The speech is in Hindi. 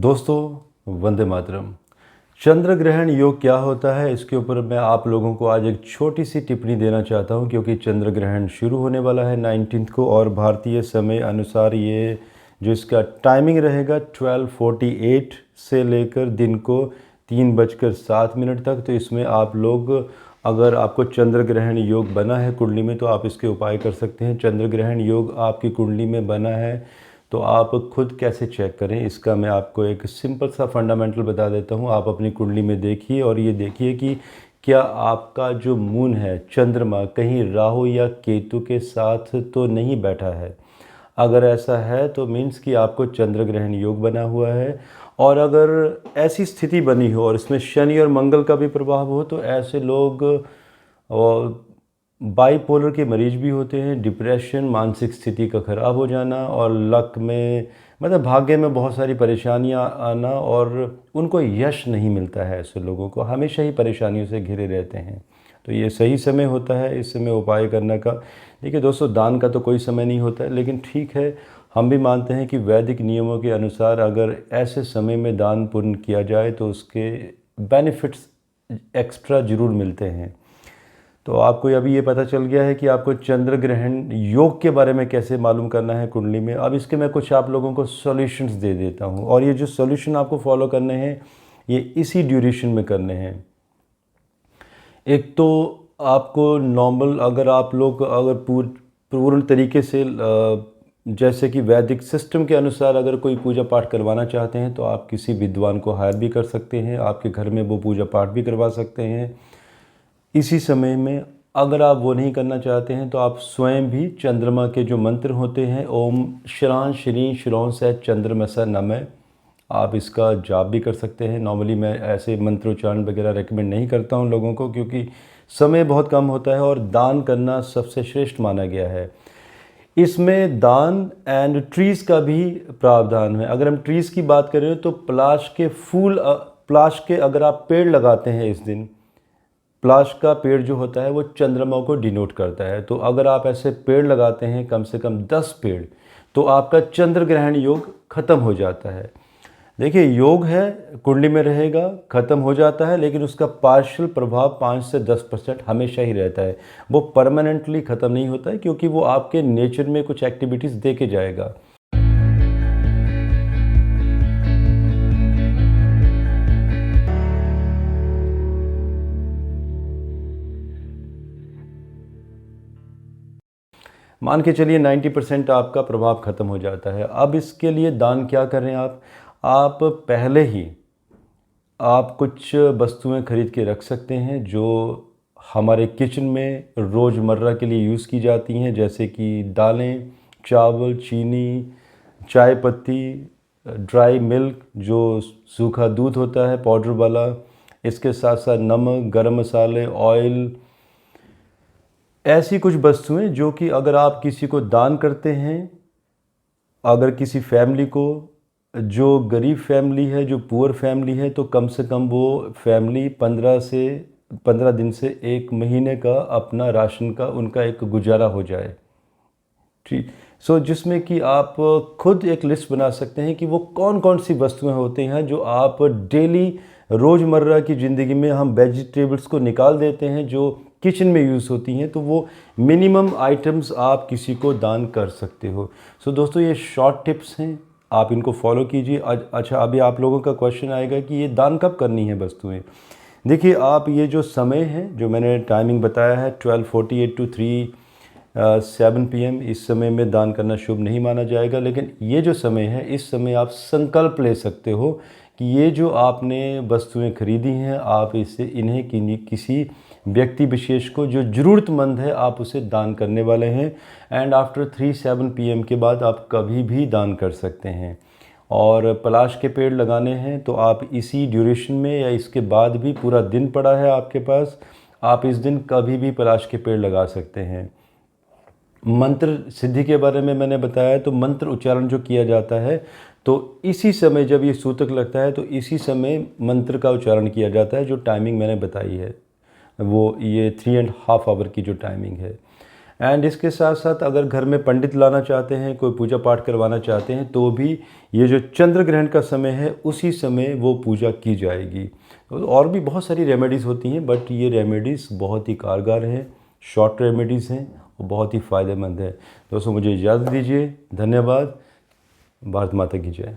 दोस्तों वंदे मातरम। चंद्र ग्रहण योग क्या होता है, इसके ऊपर मैं आप लोगों को आज एक छोटी सी टिप्पणी देना चाहता हूं, क्योंकि चंद्र ग्रहण शुरू होने वाला है 19 को और भारतीय समय अनुसार ये जो इसका टाइमिंग रहेगा 12:48 से लेकर दिन को 3:07 तक। तो इसमें आप लोग, अगर आपको चंद्र ग्रहण योग बना है कुंडली में, तो आप इसके उपाय कर सकते हैं। चंद्र ग्रहण योग आपकी कुंडली में बना है तो आप खुद कैसे चेक करें, इसका मैं आपको एक सिंपल सा फंडामेंटल बता देता हूं। आप अपनी कुंडली में देखिए और ये देखिए कि क्या आपका जो मून है, चंद्रमा, कहीं राहु या केतु के साथ तो नहीं बैठा है। अगर ऐसा है तो मीन्स कि आपको चंद्र ग्रहण योग बना हुआ है। और अगर ऐसी स्थिति बनी हो और इसमें शनि और मंगल का भी प्रभाव हो, तो ऐसे लोग बाईपोलर के मरीज भी होते हैं। डिप्रेशन, मानसिक स्थिति का ख़राब हो जाना और लक में, मतलब भाग्य में बहुत सारी परेशानियां आना, और उनको यश नहीं मिलता है। ऐसे लोगों को हमेशा ही परेशानियों से घिरे रहते हैं। तो ये सही समय होता है इस समय उपाय करने का। देखिए दोस्तों, दान का तो कोई समय नहीं होता है, लेकिन ठीक है, हम भी मानते हैं कि वैदिक नियमों के अनुसार अगर ऐसे समय में दान पुण्य किया जाए तो उसके बेनिफिट्स एक्स्ट्रा ज़रूर मिलते हैं। तो आपको अभी ये पता चल गया है कि आपको चंद्र ग्रहण योग के बारे में कैसे मालूम करना है कुंडली में। अब इसके मैं कुछ आप लोगों को सॉल्यूशंस दे देता हूँ, और ये जो सॉल्यूशन आपको फॉलो करने हैं ये इसी ड्यूरेशन में करने हैं। एक तो आपको नॉर्मल, अगर आप लोग अगर पूर्ण तरीके से जैसे कि वैदिक सिस्टम के अनुसार अगर कोई पूजा पाठ करवाना चाहते हैं तो आप किसी विद्वान को हायर भी कर सकते हैं, आपके घर में वो पूजा पाठ भी करवा सकते हैं इसी समय में। अगर आप वो नहीं करना चाहते हैं तो आप स्वयं भी चंद्रमा के जो मंत्र होते हैं, ओम श्रां श्री श्रौं से चंद्रमसा नमः, आप इसका जाप भी कर सकते हैं। नॉर्मली मैं ऐसे मंत्रोच्चारण वगैरह रेकमेंड नहीं करता हूं लोगों को, क्योंकि समय बहुत कम होता है और दान करना सबसे श्रेष्ठ माना गया है। इसमें दान एंड ट्रीज़ का भी प्रावधान है। अगर हम ट्रीज़ की बात करें तो पलाश के फूल, पलाश के अगर आप पेड़ लगाते हैं इस दिन, पलाश का पेड़ जो होता है वो चंद्रमा को डिनोट करता है। तो अगर आप ऐसे पेड़ लगाते हैं कम से कम 10 पेड़, तो आपका चंद्र ग्रहण योग ख़त्म हो जाता है। देखिए, योग है, कुंडली में रहेगा, ख़त्म हो जाता है, लेकिन उसका पार्शियल प्रभाव 5 से 10% हमेशा ही रहता है। वो परमानेंटली ख़त्म नहीं होता है, क्योंकि वो आपके नेचर में कुछ एक्टिविटीज़ दे के जाएगा। मान के चलिए 90% आपका प्रभाव ख़त्म हो जाता है। अब इसके लिए दान क्या करें आप पहले ही आप कुछ वस्तुएं खरीद के रख सकते हैं जो हमारे किचन में रोज़मर्रा के लिए यूज़ की जाती हैं, जैसे कि दालें, चावल, चीनी, चाय पत्ती, ड्राई मिल्क, जो सूखा दूध होता है पाउडर वाला, इसके साथ साथ नमक, गरम मसाले, ऑयल, ऐसी कुछ वस्तुएं जो कि अगर आप किसी को दान करते हैं, अगर किसी फैमिली को, जो गरीब फैमिली है, जो पुअर फैमिली है, तो कम से कम वो फैमिली 15 दिन से 1 महीने का अपना राशन का उनका एक गुजारा हो जाए। ठीक, जिसमें कि आप खुद एक लिस्ट बना सकते हैं कि वो कौन कौन सी वस्तुएं होती हैं जो आप डेली रोज़मर्रा की ज़िंदगी में, हम वेजिटेबल्स को निकाल देते हैं जो किचन में यूज़ होती हैं, तो वो मिनिमम आइटम्स आप किसी को दान कर सकते हो। दोस्तों, ये शॉर्ट टिप्स हैं, आप इनको फॉलो कीजिए। अच्छा, अभी आप लोगों का क्वेश्चन आएगा कि ये दान कब करनी है वस्तुएं। देखिए, आप ये जो समय है, जो मैंने टाइमिंग बताया है 12:48 to 3:07 PM, इस समय में दान करना शुभ नहीं माना जाएगा। लेकिन ये जो समय है, इस समय आप संकल्प ले सकते हो कि ये जो आपने वस्तुएं खरीदी हैं, आप इन्हें किसी व्यक्ति विशेष को जो ज़रूरतमंद है, आप उसे दान करने वाले हैं। एंड आफ्टर 3:07 PM के बाद आप कभी भी दान कर सकते हैं। और पलाश के पेड़ लगाने हैं तो आप इसी ड्यूरेशन में या इसके बाद भी, पूरा दिन पड़ा है आपके पास, आप इस दिन कभी भी पलाश के पेड़ लगा सकते हैं। मंत्र सिद्धि के बारे में मैंने बताया, तो मंत्र उच्चारण जो किया जाता है, तो इसी समय जब ये सूतक लगता है तो इसी समय मंत्र का उच्चारण किया जाता है। जो टाइमिंग मैंने बताई है वो ये 3.5 आवर की जो टाइमिंग है। एंड इसके साथ साथ अगर घर में पंडित लाना चाहते हैं, कोई पूजा पाठ करवाना चाहते हैं, तो भी ये जो चंद्र ग्रहण का समय है उसी समय वो पूजा की जाएगी। तो और भी बहुत सारी रेमेडीज़ होती हैं, बट ये रेमेडीज़ बहुत ही कारगर हैं, शॉर्ट रेमेडीज़ हैं और बहुत ही फ़ायदेमंद है। दोस्तों मुझे इजाज़त दीजिए। धन्यवाद। भारत माता की जय।